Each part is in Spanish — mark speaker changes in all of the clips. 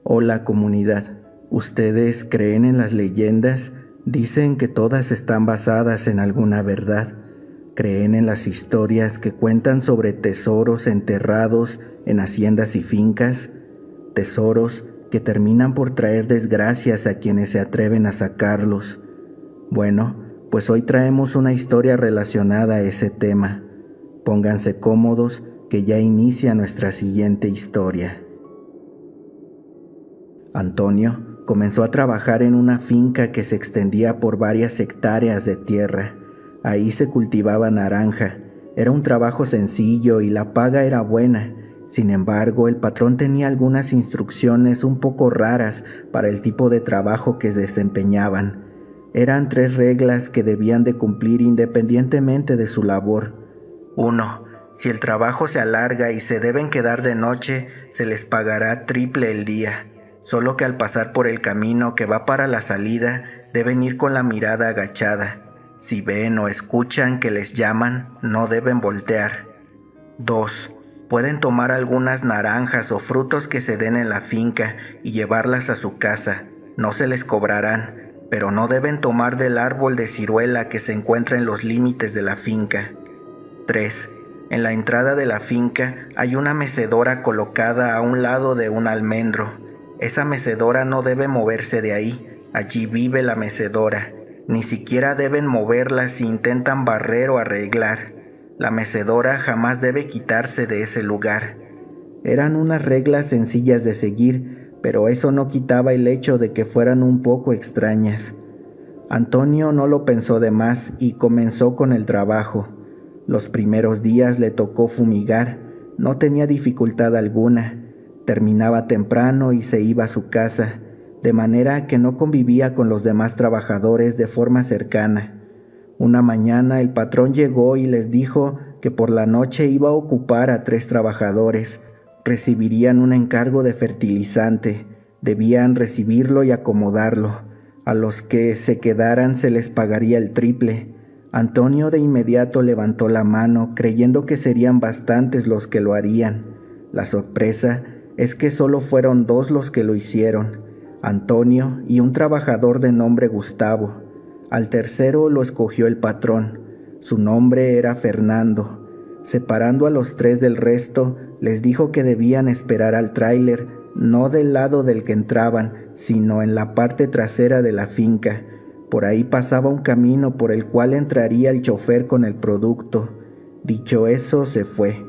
Speaker 1: Hola comunidad, ¿ustedes creen en las leyendas? Dicen que todas están basadas en alguna verdad. ¿Creen en las historias que cuentan sobre tesoros enterrados en haciendas y fincas? Tesoros que terminan por traer desgracias a quienes se atreven a sacarlos. Bueno, pues hoy traemos una historia relacionada a ese tema. Pónganse cómodos que ya inicia nuestra siguiente historia. Antonio comenzó a trabajar en una finca que se extendía por varias hectáreas de tierra. Ahí se cultivaba naranja. Era un trabajo sencillo y la paga era buena. Sin embargo, el patrón tenía algunas instrucciones un poco raras para el tipo de trabajo que desempeñaban. Eran 3 reglas que debían de cumplir independientemente de su labor. 1. Si el trabajo se alarga y se deben quedar de noche, se les pagará triple el día. Solo que al pasar por el camino que va para la salida, deben ir con la mirada agachada. Si ven o escuchan que les llaman, no deben voltear. 2. Pueden tomar algunas naranjas o frutos que se den en la finca y llevarlas a su casa. No se les cobrarán, pero no deben tomar del árbol de ciruela que se encuentra en los límites de la finca. 3. En la entrada de la finca hay una mecedora colocada a un lado de un almendro. Esa mecedora no debe moverse de ahí. Allí vive la mecedora. Ni siquiera deben moverla si intentan barrer o arreglar. La mecedora jamás debe quitarse de ese lugar. Eran unas reglas sencillas de seguir, pero eso no quitaba el hecho de que fueran un poco extrañas. Antonio no lo pensó de más y comenzó con el trabajo. Los primeros días le tocó fumigar. No tenía dificultad alguna. Terminaba temprano y se iba a su casa, de manera que no convivía con los demás trabajadores de forma cercana. Una mañana el patrón llegó y les dijo que por la noche iba a ocupar a 3 trabajadores. Recibirían un encargo de fertilizante. Debían recibirlo y acomodarlo. A los que se quedaran se les pagaría el triple. Antonio de inmediato levantó la mano, creyendo que serían bastantes los que lo harían. La sorpresa es que solo fueron 2 los que lo hicieron, Antonio y un trabajador de nombre Gustavo. Al tercero lo escogió el patrón. Su nombre era Fernando. Separando a los 3 del resto, les dijo que debían esperar al tráiler, no del lado del que entraban, sino en la parte trasera de la finca. Por ahí pasaba un camino por el cual entraría el chofer con el producto. Dicho eso, se fue.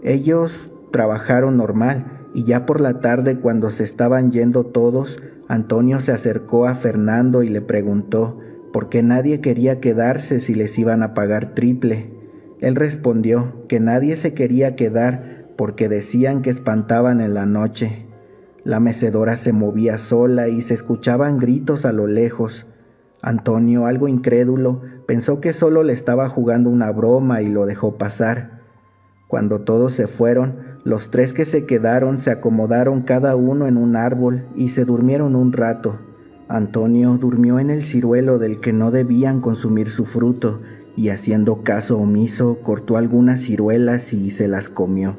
Speaker 1: Ellos trabajaron normal y ya por la tarde, cuando se estaban yendo todos, Antonio se acercó a Fernando y le preguntó por qué nadie quería quedarse si les iban a pagar triple. Él respondió que nadie se quería quedar porque decían que espantaban en la noche. La mecedora se movía sola y se escuchaban gritos a lo lejos. Antonio, algo incrédulo, pensó que solo le estaba jugando una broma y lo dejó pasar. Cuando todos se fueron, los 3 que se quedaron se acomodaron cada uno en un árbol y se durmieron un rato. Antonio durmió en el ciruelo del que no debían consumir su fruto y, haciendo caso omiso, cortó algunas ciruelas y se las comió.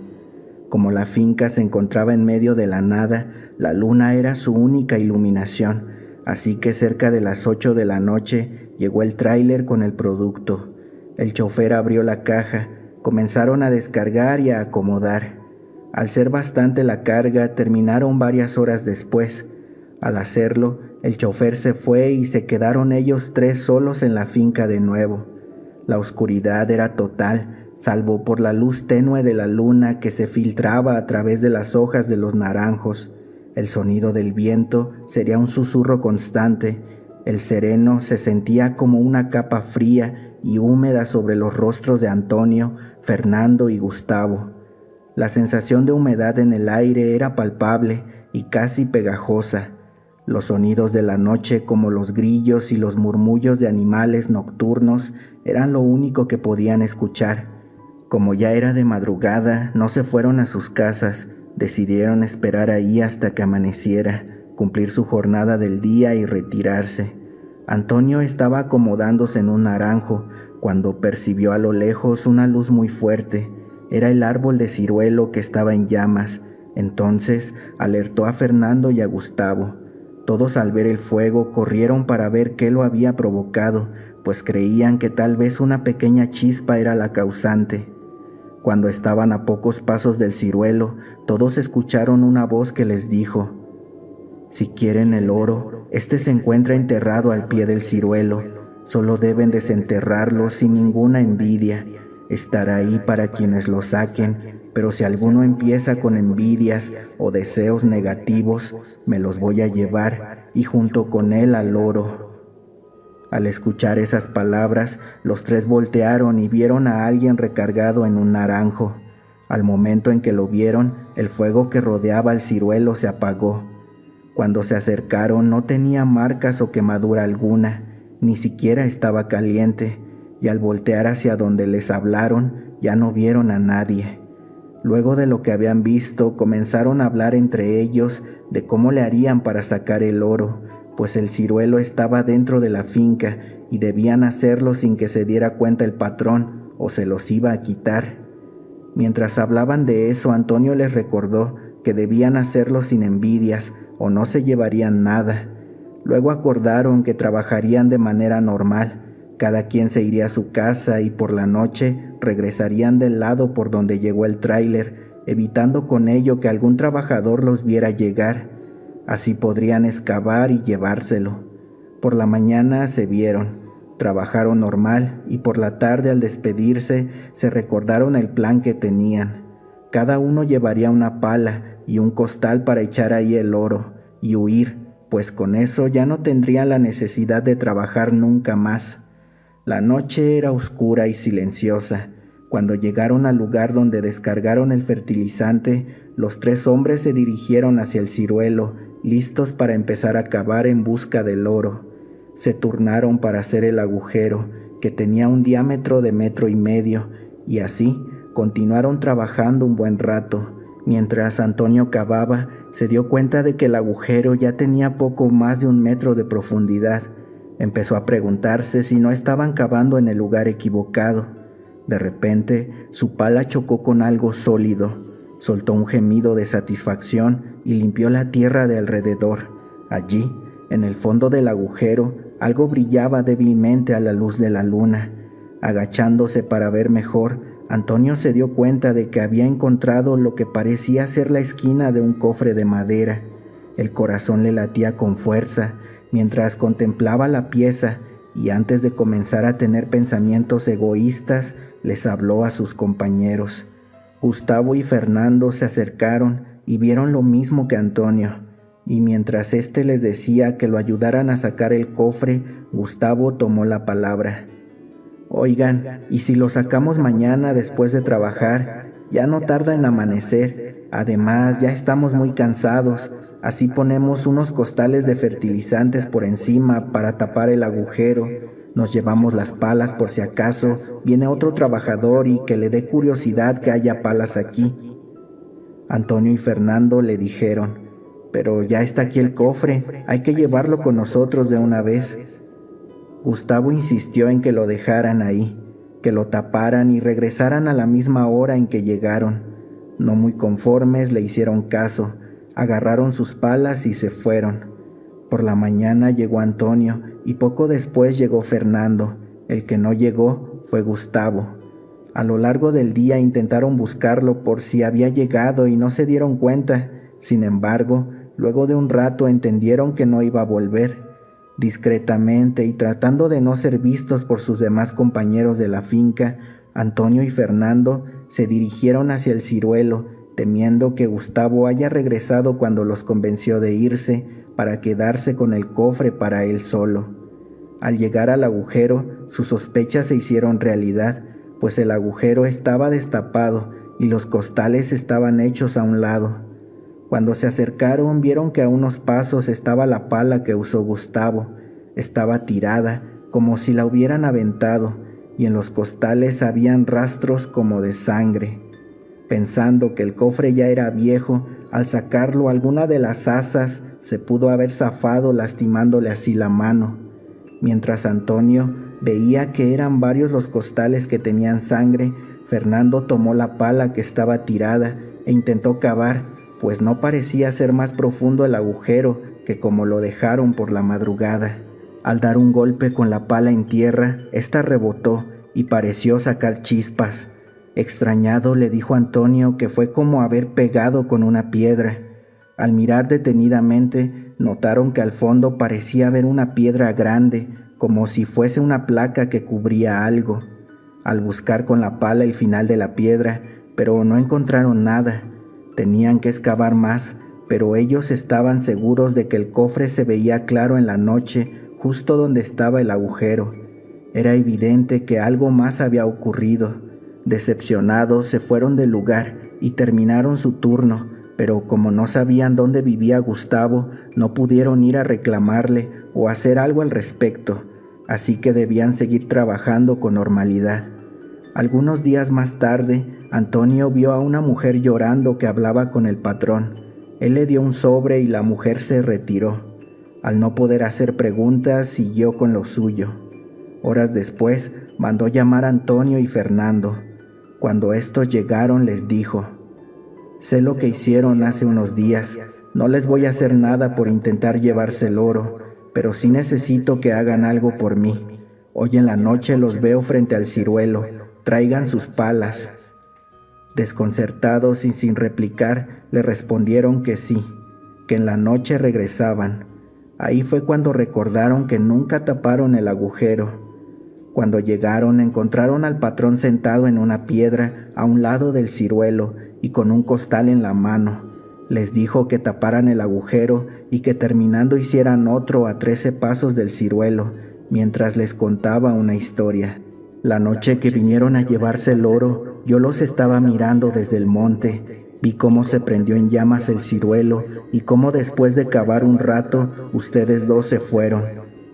Speaker 1: Como la finca se encontraba en medio de la nada, la luna era su única iluminación, así que cerca de las 8 de la noche llegó el tráiler con el producto. El chofer abrió la caja, comenzaron a descargar y a acomodar. Al ser bastante la carga, terminaron varias horas después. Al hacerlo, el chofer se fue y se quedaron ellos 3 solos en la finca de nuevo. La oscuridad era total, salvo por la luz tenue de la luna que se filtraba a través de las hojas de los naranjos. El sonido del viento sería un susurro constante. El sereno se sentía como una capa fría y húmeda sobre los rostros de Antonio, Fernando y Gustavo. La sensación de humedad en el aire era palpable y casi pegajosa. Los sonidos de la noche, como los grillos y los murmullos de animales nocturnos, eran lo único que podían escuchar. Como ya era de madrugada, no se fueron a sus casas. Decidieron esperar ahí hasta que amaneciera, cumplir su jornada del día y retirarse. Antonio estaba acomodándose en un naranjo cuando percibió a lo lejos una luz muy fuerte. Era el árbol de ciruelo que estaba en llamas. Entonces alertó a Fernando y a Gustavo. Todos al ver el fuego corrieron para ver qué lo había provocado, pues creían que tal vez una pequeña chispa era la causante. Cuando estaban a pocos pasos del ciruelo, todos escucharon una voz que les dijo: «Si quieren el oro, este se encuentra enterrado al pie del ciruelo. Solo deben desenterrarlo sin ninguna envidia. Estará ahí para quienes lo saquen, pero si alguno empieza con envidias o deseos negativos, me los voy a llevar y junto con él al oro». Al escuchar esas palabras, los tres voltearon y vieron a alguien recargado en un naranjo. Al momento en que lo vieron, el fuego que rodeaba el ciruelo se apagó. Cuando se acercaron no tenía marcas o quemadura alguna, ni siquiera estaba caliente, y al voltear hacia donde les hablaron, ya no vieron a nadie. Luego de lo que habían visto, comenzaron a hablar entre ellos de cómo le harían para sacar el oro, pues el ciruelo estaba dentro de la finca y debían hacerlo sin que se diera cuenta el patrón o se los iba a quitar. Mientras hablaban de eso, Antonio les recordó que debían hacerlo sin envidias o no se llevarían nada. Luego acordaron que trabajarían de manera normal, cada quien se iría a su casa y por la noche regresarían del lado por donde llegó el tráiler, evitando con ello que algún trabajador los viera llegar. Así podrían excavar y llevárselo. Por la mañana se vieron, trabajaron normal y por la tarde al despedirse se recordaron el plan que tenían. Cada uno llevaría una pala y un costal para echar ahí el oro y huir, pues con eso ya no tendrían la necesidad de trabajar nunca más. La noche era oscura y silenciosa. Cuando llegaron al lugar donde descargaron el fertilizante, los tres hombres se dirigieron hacia el ciruelo, listos para empezar a cavar en busca del oro. Se turnaron para hacer el agujero, que tenía un diámetro de 1,5 metros, y así continuaron trabajando un buen rato. Mientras Antonio cavaba, se dio cuenta de que el agujero ya tenía poco más de 1 metro de profundidad. Empezó a preguntarse si no estaban cavando en el lugar equivocado. De repente, su pala chocó con algo sólido. Soltó un gemido de satisfacción y limpió la tierra de alrededor. Allí, en el fondo del agujero, algo brillaba débilmente a la luz de la luna. Agachándose para ver mejor, Antonio se dio cuenta de que había encontrado lo que parecía ser la esquina de un cofre de madera. El corazón le latía con fuerza mientras contemplaba la pieza y antes de comenzar a tener pensamientos egoístas, les habló a sus compañeros. Gustavo y Fernando se acercaron y vieron lo mismo que Antonio, y mientras éste les decía que lo ayudaran a sacar el cofre, Gustavo tomó la palabra. «Oigan, ¿y si lo sacamos mañana después de trabajar? Ya no tarda en amanecer. Además, ya estamos muy cansados. Así ponemos unos costales de fertilizantes por encima para tapar el agujero. Nos llevamos las palas por si acaso viene otro trabajador y que le dé curiosidad que haya palas aquí». Antonio y Fernando le dijeron: «Pero ya está aquí el cofre, hay que llevarlo con nosotros de una vez». Gustavo insistió en que lo dejaran ahí, que lo taparan y regresaran a la misma hora en que llegaron. No muy conformes le hicieron caso, agarraron sus palas y se fueron. Por la mañana llegó Antonio y poco después llegó Fernando. El que no llegó fue Gustavo. A lo largo del día intentaron buscarlo por si había llegado y no se dieron cuenta. Sin embargo, luego de un rato entendieron que no iba a volver. Discretamente y tratando de no ser vistos por sus demás compañeros de la finca, Antonio y Fernando se dirigieron hacia el ciruelo, temiendo que Gustavo haya regresado cuando los convenció de irse para quedarse con el cofre para él solo. Al llegar al agujero, sus sospechas se hicieron realidad, pues el agujero estaba destapado y los costales estaban hechos a un lado. Cuando se acercaron, vieron que a unos pasos estaba la pala que usó Gustavo. Estaba tirada, como si la hubieran aventado, y en los costales habían rastros como de sangre. Pensando que el cofre ya era viejo, al sacarlo alguna de las asas se pudo haber zafado lastimándole así la mano. Mientras Antonio veía que eran varios los costales que tenían sangre, Fernando tomó la pala que estaba tirada e intentó cavar, pues no parecía ser más profundo el agujero que como lo dejaron por la madrugada. Al dar un golpe con la pala en tierra, ésta rebotó y pareció sacar chispas. Extrañado le dijo a Antonio que fue como haber pegado con una piedra. Al mirar detenidamente, notaron que al fondo parecía haber una piedra grande, como si fuese una placa que cubría algo. Al buscar con la pala el final de la piedra, pero no encontraron nada. Tenían que excavar más, pero ellos estaban seguros de que el cofre se veía claro en la noche, justo donde estaba el agujero. Era evidente que algo más había ocurrido. Decepcionados, se fueron del lugar y terminaron su turno, pero como no sabían dónde vivía Gustavo, no pudieron ir a reclamarle o hacer algo al respecto, así que debían seguir trabajando con normalidad. Algunos días más tarde, Antonio vio a una mujer llorando que hablaba con el patrón. Él le dio un sobre y la mujer se retiró. Al no poder hacer preguntas, siguió con lo suyo. Horas después, mandó llamar a Antonio y Fernando. Cuando estos llegaron, les dijo: «Sé lo que hicieron hace unos días. No les voy a hacer nada por intentar llevarse el oro, pero sí necesito que hagan algo por mí. Hoy en la noche los veo frente al ciruelo. Traigan sus palas». Desconcertados y sin replicar, le respondieron que sí, que en la noche regresaban. Ahí fue cuando recordaron que nunca taparon el agujero. Cuando llegaron, encontraron al patrón sentado en una piedra a un lado del ciruelo y con un costal en la mano. Les dijo que taparan el agujero y que terminando hicieran otro a 13 pasos del ciruelo, mientras les contaba una historia. La noche que vinieron a llevarse el oro, yo los estaba mirando desde el monte. Vi cómo se prendió en llamas el ciruelo y cómo después de cavar un rato, ustedes dos se fueron.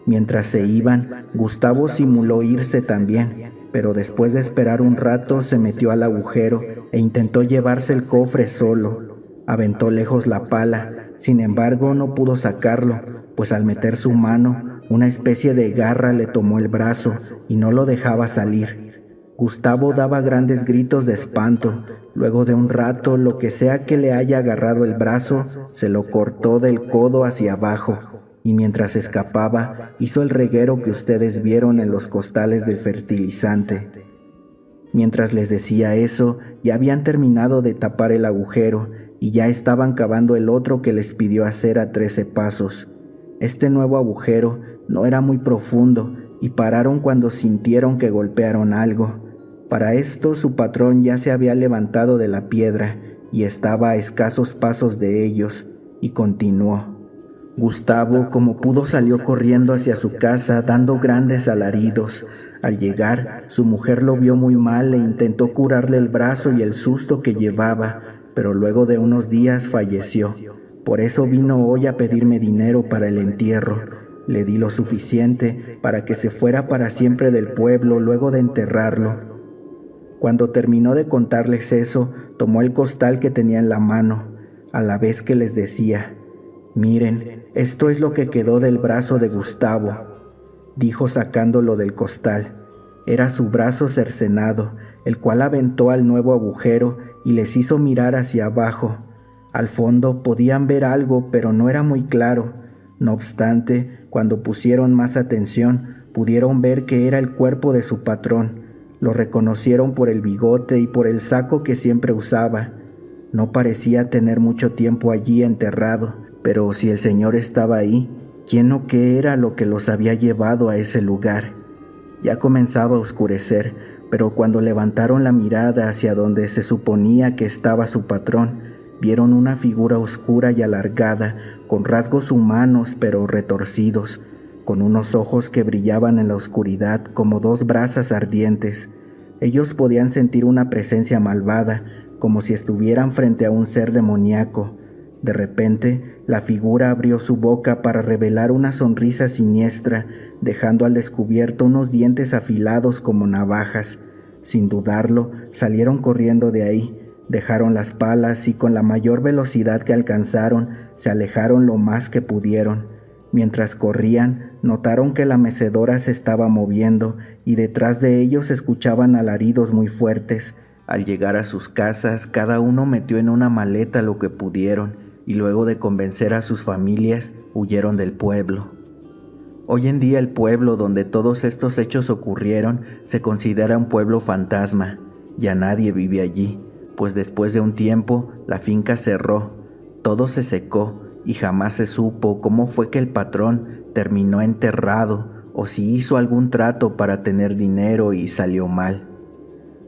Speaker 1: Mientras se iban, Gustavo simuló irse también, pero después de esperar un rato se metió al agujero e intentó llevarse el cofre solo. Aventó lejos la pala, sin embargo no pudo sacarlo, pues al meter su mano, una especie de garra le tomó el brazo y no lo dejaba salir. Gustavo daba grandes gritos de espanto. Luego de un rato, lo que sea que le haya agarrado el brazo, se lo cortó del codo hacia abajo, y mientras escapaba, hizo el reguero que ustedes vieron en los costales del fertilizante. Mientras les decía eso, ya habían terminado de tapar el agujero y ya estaban cavando el otro que les pidió hacer a 13 pasos. Este nuevo agujero no era muy profundo y pararon cuando sintieron que golpearon algo. Para esto su patrón ya se había levantado de la piedra y estaba a escasos pasos de ellos, y continuó. Gustavo, como pudo, salió corriendo hacia su casa dando grandes alaridos. Al llegar, su mujer lo vio muy mal e intentó curarle el brazo y el susto que llevaba, pero luego de unos días falleció. Por eso vino hoy a pedirme dinero para el entierro. Le di lo suficiente para que se fuera para siempre del pueblo luego de enterrarlo. Cuando terminó de contarles eso, tomó el costal que tenía en la mano, a la vez que les decía: «Miren, esto es lo que quedó del brazo de Gustavo», dijo sacándolo del costal. Era su brazo cercenado, el cual aventó al nuevo agujero y les hizo mirar hacia abajo. Al fondo podían ver algo, pero no era muy claro. No obstante, cuando pusieron más atención, pudieron ver que era el cuerpo de su patrón. Lo reconocieron por el bigote y por el saco que siempre usaba. No parecía tener mucho tiempo allí enterrado, pero si el señor estaba ahí, ¿quién o qué era lo que los había llevado a ese lugar? Ya comenzaba a oscurecer, pero cuando levantaron la mirada hacia donde se suponía que estaba su patrón, vieron una figura oscura y alargada, con rasgos humanos pero retorcidos, con unos ojos que brillaban en la oscuridad como dos brasas ardientes. Ellos podían sentir una presencia malvada, como si estuvieran frente a un ser demoníaco. De repente, la figura abrió su boca para revelar una sonrisa siniestra, dejando al descubierto unos dientes afilados como navajas. Sin dudarlo, salieron corriendo de ahí, dejaron las palas y con la mayor velocidad que alcanzaron, se alejaron lo más que pudieron. Mientras corrían, notaron que la mecedora se estaba moviendo y detrás de ellos se escuchaban alaridos muy fuertes, Al llegar a sus casas, cada uno metió en una maleta lo que pudieron y luego de convencer a sus familias, huyeron del pueblo. Hoy en día el pueblo donde todos estos hechos ocurrieron se considera un pueblo fantasma. Ya nadie vive allí, pues después de un tiempo la finca cerró, todo se secó y jamás se supo cómo fue que el patrón terminó enterrado o si hizo algún trato para tener dinero y salió mal.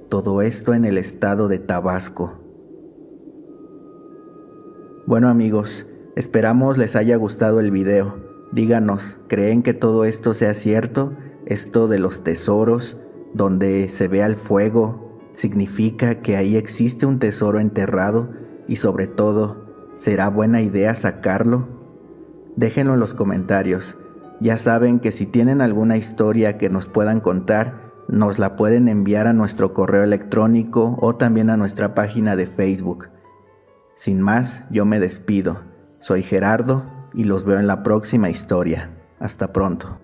Speaker 1: Todo esto en el estado de Tabasco. Bueno amigos, esperamos les haya gustado el video. Díganos, ¿creen que todo esto sea cierto? Esto de los tesoros, donde se vea el fuego, ¿significa que ahí existe un tesoro enterrado? Y sobre todo, ¿será buena idea sacarlo? Déjenlo en los comentarios. Ya saben que si tienen alguna historia que nos puedan contar, nos la pueden enviar a nuestro correo electrónico o también a nuestra página de Facebook. Sin más, yo me despido. Soy Gerardo y los veo en la próxima historia. Hasta pronto.